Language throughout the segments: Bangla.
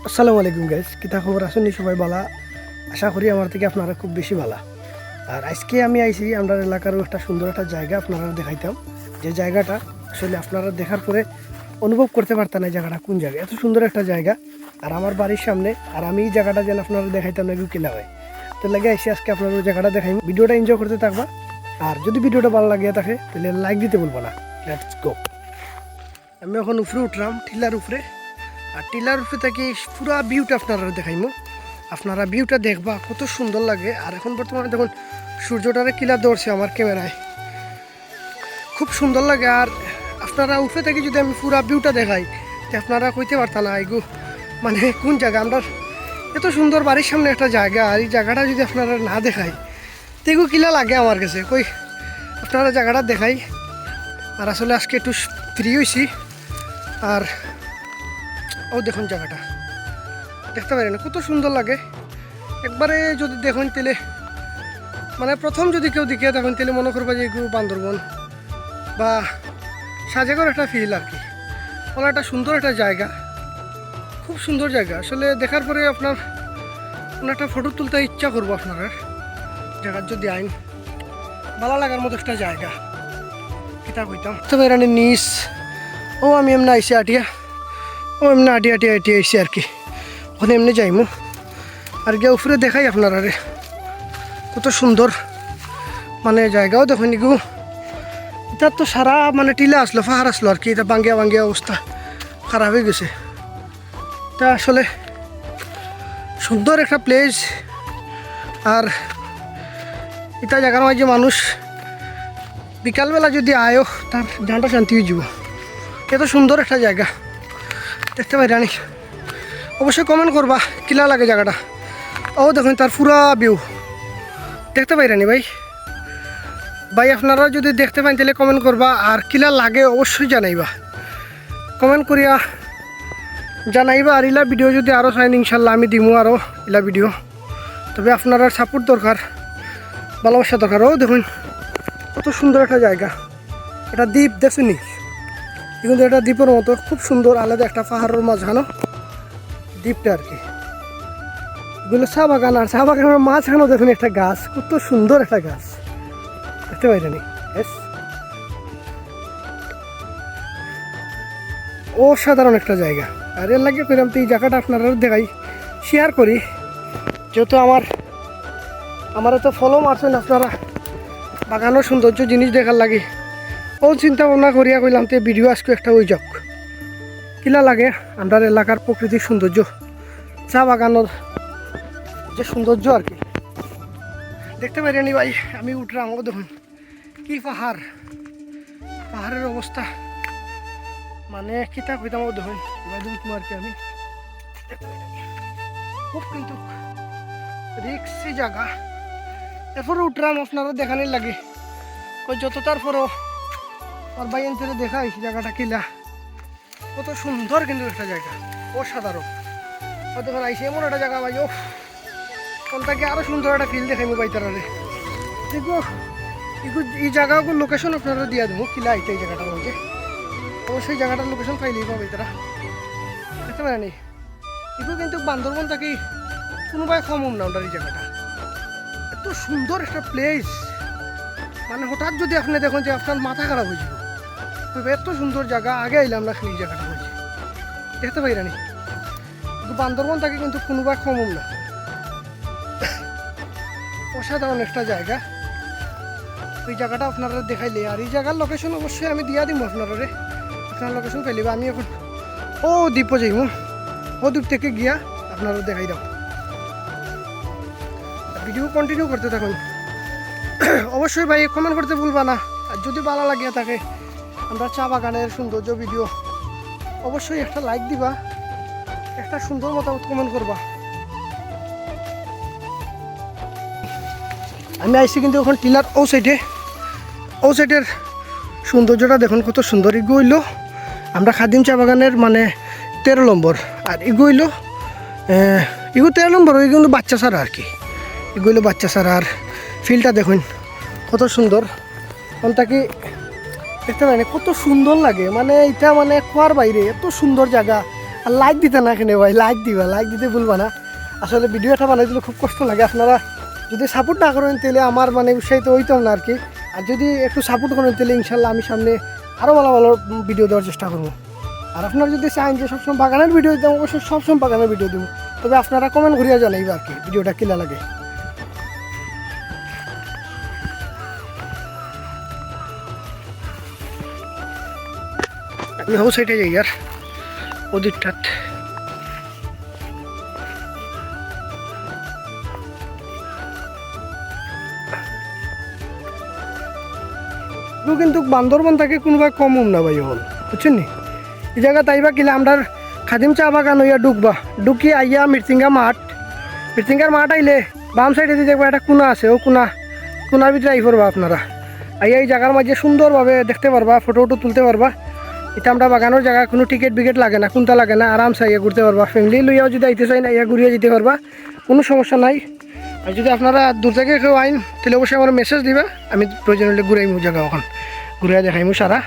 আসসালামু আলাইকুম গাইস, কিতা খবর আছেন? সবাই ভালো? আশা করি আমার থেকে আপনারা খুব বেশি ভালো। আর আজকে আমি আইছি আমরা এলাকার একটা সুন্দর একটা জায়গা আপনারা দেখাইতাম, যে জায়গাটা আসলে আপনারা দেখার পরে অনুভব করতে পারতেন না জায়গাটা কোন জায়গা, এত সুন্দর একটা জায়গা। আর আমার বাড়ির সামনে, আর আমি এই জায়গাটা যেন আপনারা দেখাইতাম না কিলা হয়, তো লাগে আইসি আজকে আপনারা ওই জায়গাটা দেখাই। ভিডিওটা এনজয় করতে থাকবা, আর যদি ভিডিওটা ভালো লাগে থাকে তাহলে লাইক দিতে বলবো না। Let's go. আমি এখন উপরে উঠলাম, টিলার উপরে। আর টিলার উপরে থেকে পুরা ভিউটা আপনারা দেখাইমো, আপনারা ভিউটা দেখবা কত সুন্দর লাগে। আর এখন বর্তমানে দেখুন সূর্যটারে কিলা ধরছে আমার ক্যামেরায়, খুব সুন্দর লাগে। আর আপনারা উপরে থেকে যদি আমি পুরা ভিউটা দেখাই, তো আপনারা কইতে পারতাম না এগু মানে কোন জায়গা। আমরা এত সুন্দর বাড়ির সামনে একটা জায়গা, আর এই জায়গাটা যদি আপনারা না দেখাই তো এগু কিলা লাগে আমার কাছে। কই আপনারা জায়গাটা দেখাই। আর আসলে আজকে একটু ফ্রি হয়েছি। আর ও দেখুন জায়গাটা দেখতে পারেন কত সুন্দর লাগে। একবারে যদি দেখুন তাহলে মানে প্রথম যদি কেউ দেখিয়ে দেখুন তাহলে মনে করবা যে এগুলো বান্দরবন বা সাজেগর একটা ফিল আর কি। ওরা একটা সুন্দর একটা জায়গা, খুব সুন্দর জায়গা। আসলে দেখার পরে আপনার কোনো একটা ফটো তুলতে ইচ্ছা করবো আপনারা। জায়গার যদি আইন ভালো লাগার মতো একটা জায়গা, কিতাব হইতাম তো বেরানি নিস। ও আমি এমনি আইসি আটিয়া, ও এমনি আটিয়া আইসি আর কি। ওখানে এমনি যাইমু আর গিয়ে উপরে দেখাই আপনারা রে কত সুন্দর মানে জায়গাও দেখুন। নিগু এটা তো সারা মানে টিলা আসলো, পাহাড় আসলো আর কি। এটা বাঙ্গিয়া অবস্থা খারাপ হয়ে গেছে। এটা আসলে সুন্দর একটা প্লেস। আর এটা জায়গার মাঝে মানুষ বিকালবেলা যদি আয়ো তার জানটা শান্তি হয়ে যাব। এত সুন্দর একটা জায়গা দেখতে পাই রানি। অবশ্যই কমেন্ট করবা কিলা লাগে জায়গাটা। ও দেখুন তার পুরা ভিউ দেখতে পাই রানি ভাই আপনারা যদি দেখতে পান তাহলে কমেন্ট করবা। আর কিলা লাগে অবশ্যই জানাইবা, কমেন্ট করিয়া জানাইবা। আর ইলা ভিডিও যদি আরও চাইন ইনশাল্লাহ আমি দিমু আরও ইলা ভিডিও। তবে আপনারা সাপোর্ট দরকার, ভালোবাসা দরকার। ও দেখুন কত সুন্দর একটা জায়গা। এটা দ্বীপ দেখুনি, কিন্তু এটা দ্বীপের মতো খুব সুন্দর আলাদা একটা পাহাড়ের মাঝখানো দ্বীপটা আর কি। এগুলো চা বাগান, আর চা বাগানের মাঝখানেও দেখুন একটা গাছ, কত সুন্দর একটা গাছ দেখতে পাইনি। অসাধারণ একটা জায়গা। আর এর লাগে কইলাম তো এই জায়গাটা আপনারা দেখাই, শেয়ার করি। যেহেতু আমার তো ফলো মারছেন আপনারা বাগানের সৌন্দর্য জিনিস দেখার লাগে, ও চিন্তা ভাবনা করিয়া কইলাম তো ভিডিও আজকে একটা ওই যাক কিলা লাগে। আমরা এলাকার প্রকৃতির সৌন্দর্য, চা বাগানোর যে সৌন্দর্য আর কি দেখতে পারিনি ভাই। আমি উঠলাম, ও দেখুন কি পাহাড়, পাহাড়ের অবস্থা মানে কিতা কইতাম। ও দেখুন এবার আর কি আমি খুব কিন্তু রিক্সি জায়গা। এরপরে উঠলাম আপনারা দেখানোর লাগে, ওই যত তারপরও আর ভাই এনতে দেখাই জায়গাটা কিলা কত সুন্দর কিন্তু একটা জায়গা, অসাধারণ। ও দেখুন আইসি এমন একটা জায়গা ভাই, ও কোনটাকে আরো সুন্দর একটা ফিল দেখাইবো ভাই তারা রে। দেখো এই জায়গাগুলো লোকেশন আপনারা দিয়া দেবো কিলা আইতে এই জায়গাটার মধ্যে। অবশ্যই জায়গাটার লোকেশন পাইলেই পাবে তারা, দেখতে পারেনি। এগুলো কিন্তু বান্দরবন থাকি কোনোবাই কম না ওনার এই জায়গাটা। এত সুন্দর একটা প্লেস, মানে হঠাৎ যদি আপনি দেখুন যে আপনার মাথা খারাপ হয়ে যাবে। এত সুন্দর জায়গা, আগে আইলাম না এই জায়গাটা হয়েছে দেখতে পাই রানি। কিন্তু বান্দরবন থাকি কিন্তু কোনোবাই কম না, অসাধারণ একটা জায়গা। ওই জায়গাটা আপনারা দেখাইলে, আর এই জায়গার লোকেশন অবশ্যই আমি দিয়া দিব আপনারা, আপনার লোকেশন পাইলিবা। আমি এখন ও দ্বীপও যাইব, ও দ্বীপ থেকে গিয়া আপনারা দেখাই দাও। ভিডিও কন্টিনিউ করতে থাকুন। অবশ্যই ভাই কমেন্ট করতে ভুলবা না। আর যদি ভালো লাগিয়া থাকে আমরা চা বাগানের সৌন্দর্য ভিডিও, অবশ্যই একটা লাইক দিবা, একটা সুন্দর মতামত কমেন্ট করবা। আমি আইসি কিন্তু এখন টিলার ও সাইডের সৌন্দর্যটা দেখুন কত সুন্দর। এগু হইল আমরা খাদিম চা বাগানের মানে 13 নম্বর, আর এগু হইল 13 নম্বর। ওই কিন্তু বাচ্চা সারা আর কি, এগু হইল বাচ্চা সারা। আর ফিল্ডটা দেখুন কত সুন্দর, কোনটা কি দেখতে পাই কত সুন্দর লাগে। মানে এটা মানে কুয়ার বাইরে এত সুন্দর জায়গা। আর লাইক দিতে না এখানে ভাই, লাইক দিবা, লাইক দিতে ভুলবা না। আসলে ভিডিওটা বানাই দিলে খুব কষ্ট লাগে, আপনারা যদি সাপোর্ট না করেন তাহলে আমার মানে উৎসাহিত হইতাম না আর কি। আর যদি একটু সাপোর্ট করেন তাহলে ইনশাল্লাহ আমি সামনে আরও ভালো ভালো ভিডিও দেওয়ার চেষ্টা করবো। আর আপনারা যদি চান যে সবসময় বাগানের ভিডিও দিতাম, অবশ্যই সবসময় বাগানের ভিডিও দেবো, তবে আপনারা কমেন্ট করিয়া জানাইবে আর কি ভিডিওটা কিনা লাগে। আমি হাউস সাইডে যাই আর ওদিকটাত কিন্তু বান্দরবন থেকে কোনোবা কম না ভাই হল, বুঝছেন নি? এই জায়গা তাইবা কিলে আমরা খাদিম চা বাগান হইয়া ঢুকবা, ঢুকি আইয়া মির্চিঙ্গা মাঠ, মির্চিঙ্গার মাঠ আইলে বাম সাইডে দিয়ে দেখবা একটা কোনা আছে, ও কোনার ভিতরে আই পড়বা আপনারা। আইয়া এই জায়গার মাঝে সুন্দরভাবে দেখতে পারবা, ফটো তুলতে পারবা। এটা আমরা বাগানোর জায়গা, কোনো টিকিট বিকেট লাগে না, কোনটা লাগে না, আরামসে ইয়ে ঘুরতে পারবা। ফ্যামিলি লইয়াও যদি আইতে চাই না ইয়া ঘুরিয়ে যেতে পারবা, কোনো সমস্যা নাই। আর যদি আপনারা দূর থেকে কেউ আইন তাহলে অবশ্যই আমার মেসেজ দিবা, আমি প্রয়োজন হলে ঘুরাইমু জায়গা, ওখান ঘুরিয়ে দেখাইমু সারা।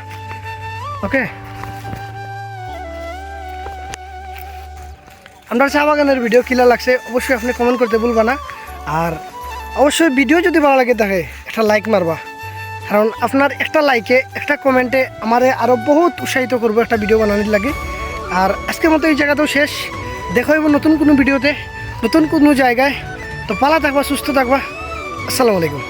ওকে, আমরা চা বাগানের ভিডিও কিলা লাগছে অবশ্যই আপনি কমেন্ট করতে ভুলবা না। আর অবশ্যই ভিডিও যদি ভালো লাগে থাকে একটা লাইক মারবা, কারণ আপনার একটা লাইকে একটা কমেন্টে আমারে আরও বহুত উৎসাহিত করবো একটা ভিডিও বানানোর লাগে। আর আজকের মতো এই জায়গাতেও শেষ, দেখা হইব নতুন কোনো ভিডিওতে, নতুন কোনো জায়গায়। তো ভালো থাকবা, সুস্থ থাকবা। আসসালামু আলাইকুম।